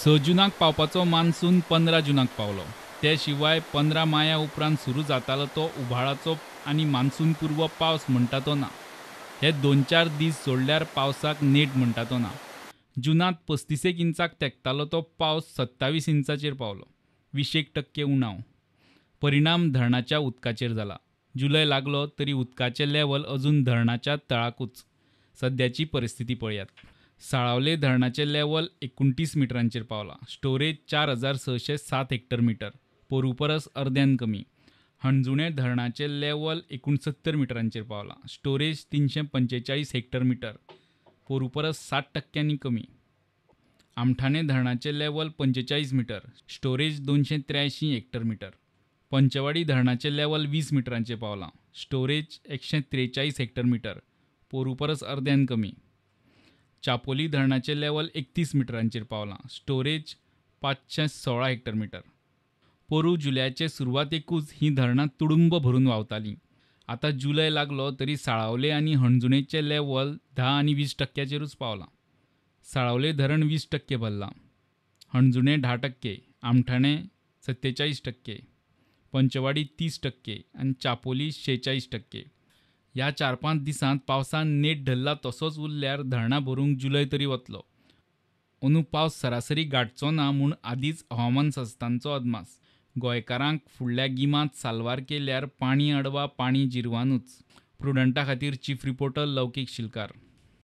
6 जुनाक पावपाचो monsoon 15 जुनाक पावलो. ते शिवाय 15 माया उपरांत सुरू जातालो तो उबाळाचो आनी मान्सून पूर्व पावस म्हणटा तो ना. हे 2-4 दीस सोडल्यार पावसाक नेट म्हणटा तो ना. जुनांत 35 इंचाक तेंकतालो तो पावस 27 इंचाचेर पावलो. 20% उणाव. परिणाम धरणाच्या उदकाचेर जाला. जुलय लागलो तरी उदकाचें लेव्हल अजून धरणाच्या तळाकूच. सद्याची परिस्थिती पळयात. साळावले धरणाचें लेव्हल 29 मिटरांचेर पावला. Storage 4607 hectare metre. पोरू परस अर्द्यान कमी. हणजुणें धरणाचें लेव्हल 69 मिटरांचेर पावला. Storage 345 hectare metre. पोरू परस 60% कमी. आमठाणें धरणाचें level 45 metre. Storage 283 hectare metre. Panchwadi धरणाचें लेव्हल 20 मिटरांचेर पावलां. Storage 143 hectare metre. पोरू परस अर्द्यान कमी. चापोली धरणाचें लेव्हल 31 मिटरांचेर पावलां. Storage 516 hectare metre. पोरू जुलयाचे सुरवातेकूच ही धरणां तुडुंब भरून व्हांवतालीं. आतां जुलय लागलो तरी साळावले आनी हणजुणेचें लेव्हल 10 आनी 20%चेरूच पावलां. साळावले धरण 20% भरलां. हणजुणें 10%, आमठाणें 47%, पंचवाडी 30% आनी चापोली 46%. ह्या 4-5 दिसांत पावसान नेट धरला तसोच उरल्यार धरणां भरूंक जुलय तरी वतलो. अंदू पावस सरासरी गाठचो ना म्हूण आदींच हवामान संस्थांचो अदमास. गोंयकारांक फुडल्या गिमांत साल्वार केल्यार पाणी अडवा पाणी जिरवानूच. प्रुडंटा खातीर चीफ रिपोर्टर लौकीक शिलकार.